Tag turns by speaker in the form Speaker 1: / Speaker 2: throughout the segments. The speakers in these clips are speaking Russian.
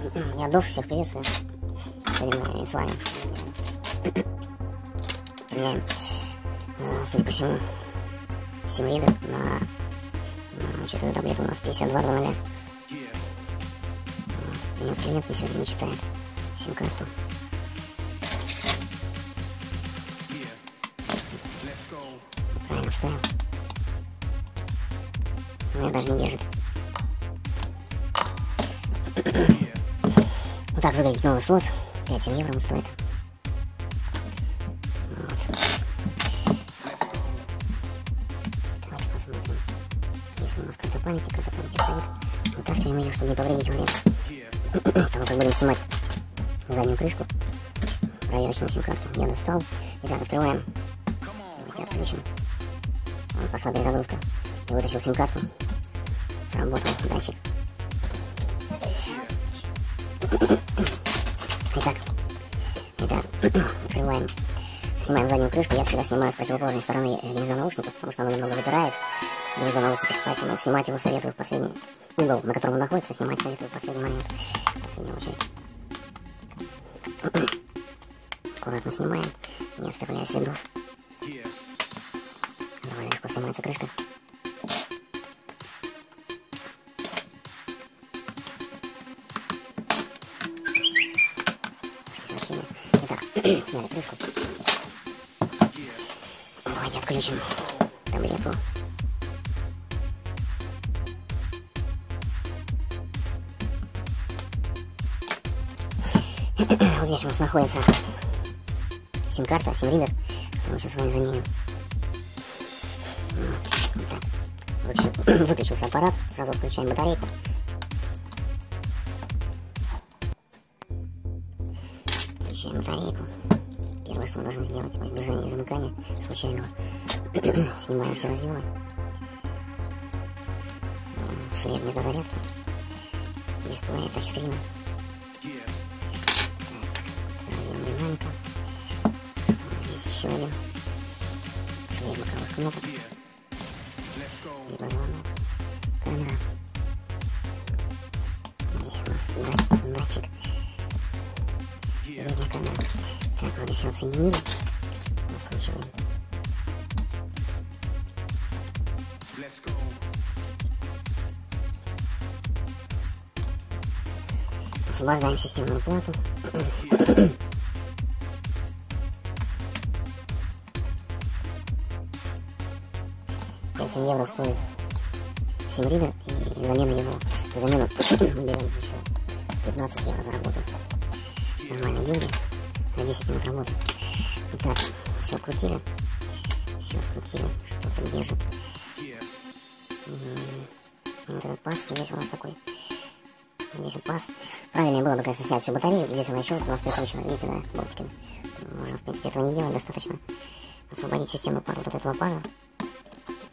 Speaker 1: Я Дов, всех приветствую. Сегодня мы с вами меняем, судя по всему, сим-ридер на что-то за таблетку у нас 5200. Нет, клиент мне сегодня не читает сим-карту. Правильно ставим. Но я даже не держит. Вот так выглядит новый слот. 5-7 евро он стоит. Вот. Давайте посмотрим. Если у нас карта памяти стоит, вытаскиваем ее, чтобы не повредить время. Того, как будем снимать заднюю крышку, проверочную сим-карту. Я достал. Итак, открываем. Давайте отключим. Пошла перезагрузка. Я вытащил сим-карту. Сработал датчик. Итак, открываем, снимаем заднюю крышку. Я всегда снимаю с противоположной стороны гнездо наушников, потому что оно немного выпирает гнездо наушников, поэтому снимать его советую в последний угол, на котором он находится, снимать советую в последний момент, в последнюю очередь. Аккуратно снимаем, не оставляя следов. Довольно легко снимается крышка. Сняли крышку. Давайте отключим таблетку. Вот здесь у нас находится сим-карта, сим-ридер. Мы сейчас с вами заменим. Вот так. Выключился аппарат. Сразу включаем батарейку. Включаем батарейку. Первое, что мы должны сделать, во избежание замыкания случайного. Снимаем все разъемы. Шлейф гнезда зарядки. Дисплей тачскрина. Разъем динамика. Здесь еще один. Шлейф боковых кнопок. Либо звонок. Камера. Здесь у нас датчик. Передняя камера. Так, вроде все отсоединили. Раскручиваем. Освобождаем системную плату. 5-7 евро стоит сим-ридер, и замена его. За замену мы берем еще 15 евро за работу. Нормальные деньги. За 10 минут работы. Итак, все открутили. Что-то держит. Вот этот паз. Здесь у нас такой. Здесь вот паз. Правильнее было бы, конечно, снять всю батарею. Здесь она еще у нас прикручена. Видите, да, болтиками. Можно, в принципе, этого не делать. Достаточно освободить системную плату от этого паза.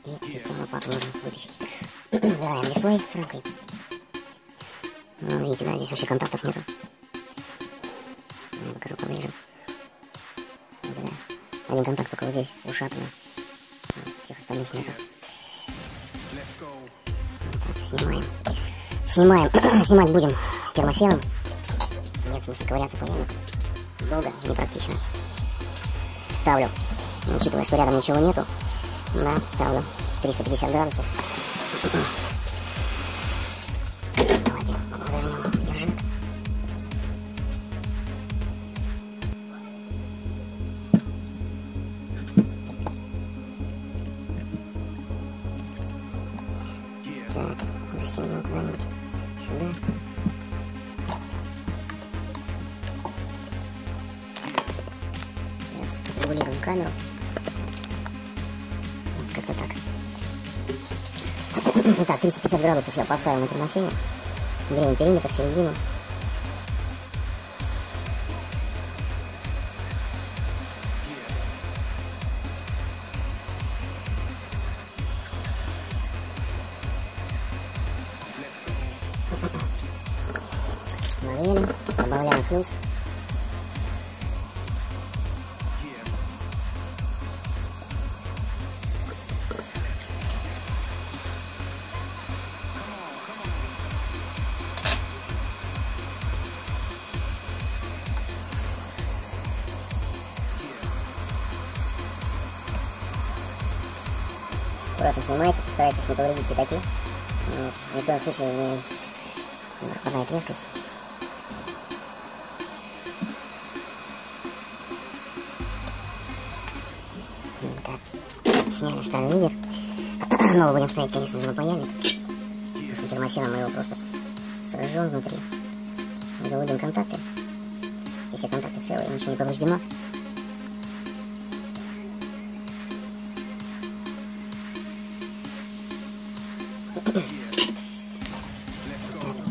Speaker 1: И системную плату можно вытащить. Убираем дисплей с рамкой. Видите, да, здесь вообще контактов нету. Я покажу поближе. Вот, да. Один контакт только вот здесь, ушатанный. Всех остальных нету. Вот так, снимаем. Снимать будем термофеном. Нет смысла ковыряться по нему. Долго, непрактично. Ставлю, учитывая, что рядом ничего нету, да, ставлю 350 градусов. Давайте зажмем, держи. Так, засунем куда-нибудь сюда. Сейчас отрегулируем камеру. Вот как-то так. Итак, 350 градусов я поставил на термофене. Берем периметр в середину. Нагрели, добавляем флюс. Аккуратно снимайте, постарайтесь не повредить пятаки. Ни в коем случае не пропадает резкость. Так, сняли старый лидер. Новый будем ставить, конечно же, на паяльник. Потому что термофеном мы его просто сожжем внутри. Заводим контакты. Здесь все контакты целые, ничего не повреждено.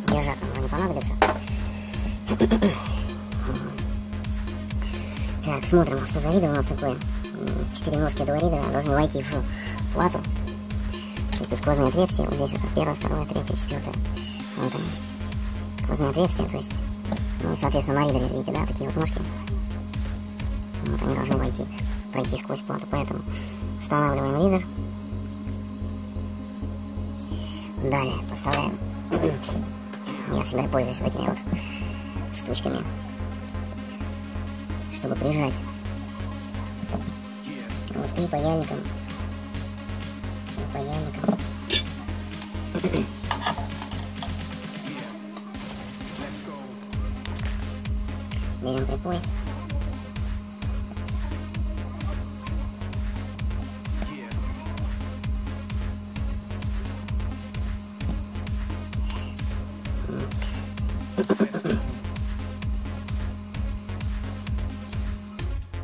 Speaker 1: Держак нам не понадобится. Так, смотрим, что за ридер у нас такое. 4 ножки этого ридера должны войти в плату. Тут сквозные отверстия. Вот здесь вот первое, второе, третье, четвертое. Вот они. Сквозные отверстия, то есть, ну, соответственно, на ридере, видите, да, такие вот ножки. Вот они должны войти, пройти сквозь плату. Поэтому устанавливаем ридер. Далее поставляем. Я всегда пользуюсь вот этими вот штучками, чтобы прижать вот и паяльником. Берем припой.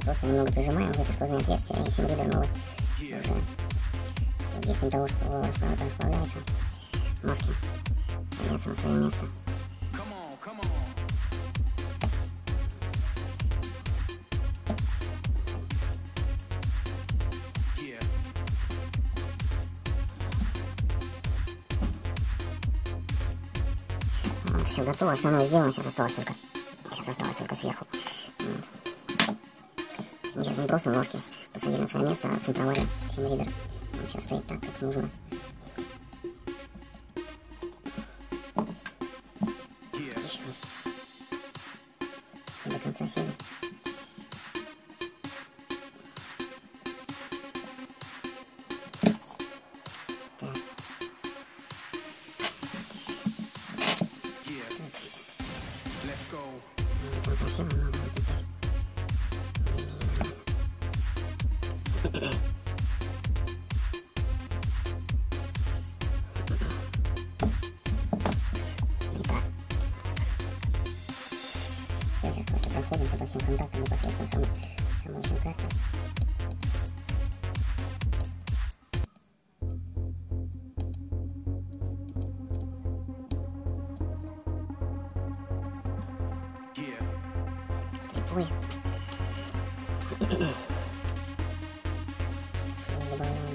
Speaker 1: Просто немного прижимаем в эти сквозные отверстия, и сим-ридер новый уже действием того, что он расплавляется, ножки садятся на свое место. Все готово, основное сделано, сейчас осталось только сверху. Мы сейчас не просто ножки посадили на свое место, а центровали сим-ридер. Он сейчас стоит так, как нужно. Еще раз. И до конца сели. Так. Там совсем много вот теперь. Итак. Все, сейчас просто проходимся по всем контактам непосредственно самой сим-карты. Припой. Добавляем.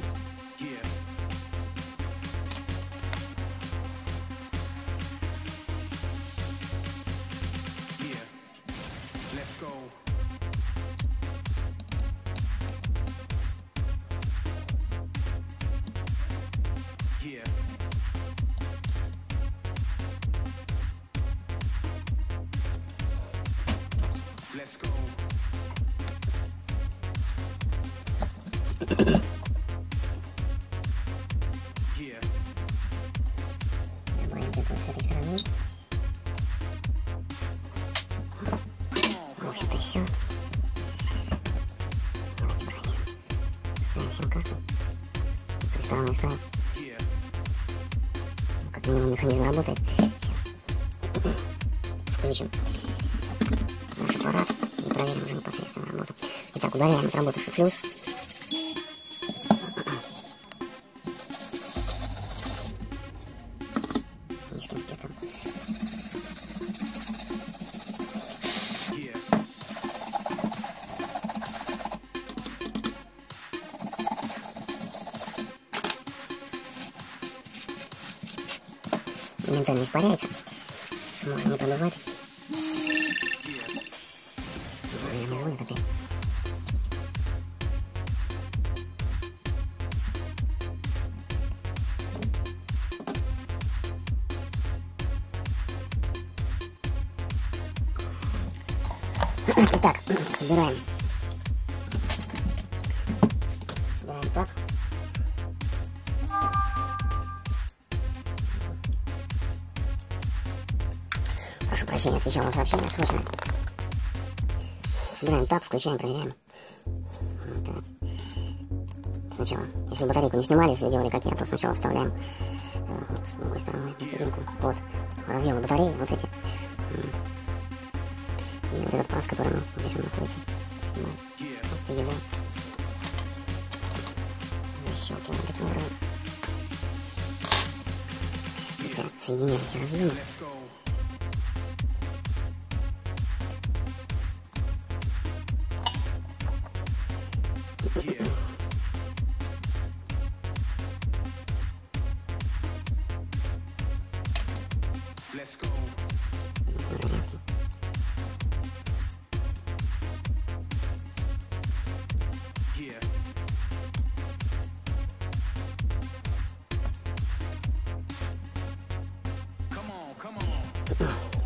Speaker 1: Добавим припой с этой стороны. В общем-то и все. Давайте проверим. Ставим сим-карту. С стороны ставим. Как минимум механизм работает. Сейчас включим наш аппарат и проверим уже непосредственно работу. Итак, удаляем от работавший флюс. Низким сплитом. Моментально испаряется. Можно не продувать. Не звонит опять. Итак, собираем. Собираем так. Прошу прощения, отвечал на сообщение срочно. Собираем тап, включаем, проверяем. Вот так. Сначала, если батарейку не снимали с видеоролика, то сначала вставляем с другой стороны материнку под разъемы батареи, вот эти. И вот этот паз, который здесь он находится. Просто его защелкиваем таким образом. Итак, соединяем все разъемы. Зарядки.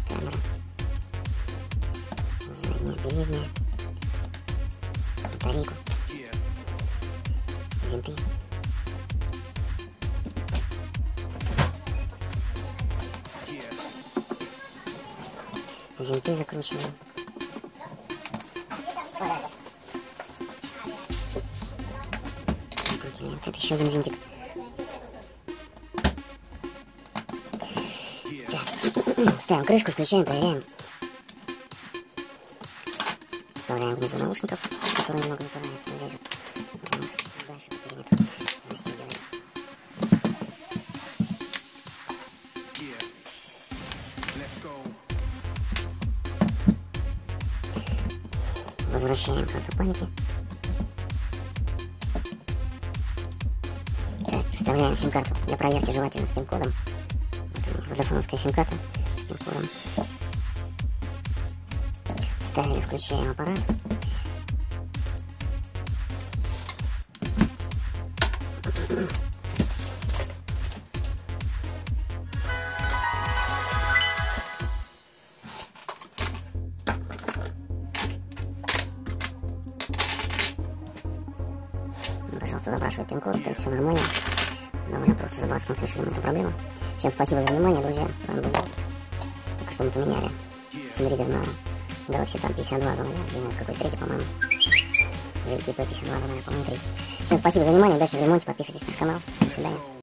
Speaker 1: Камера. Задняя, передняя. Батарейку. Винты. Винты закручиваем. Закрутили. Тут еще один винтик. Так. Ставим крышку, включаем, проверяем. Вставляем внизу наушников, которые немного выпирают. Здесь же у нас дальше по периметру застегиваем. Возвращаем карту памяти. Так, вставляем сим-карту для проверки, желательно с пин-кодом. Водофоновская сим-карта с пин-кодом. Ставили, включаем аппарат. Пожалуйста, запрашивай пин-код, то есть все нормально. Довольно просто за 20 минут решили эту проблему. Всем спасибо за внимание, друзья. С вами был Ремонт. Только что мы поменяли сим-ридер на Galaxy там 5200, не знаю, какой третий, по-моему. GT P5200, по-моему, третий. Всем спасибо за внимание, удачи в ремонте, подписывайтесь на наш канал. До свидания.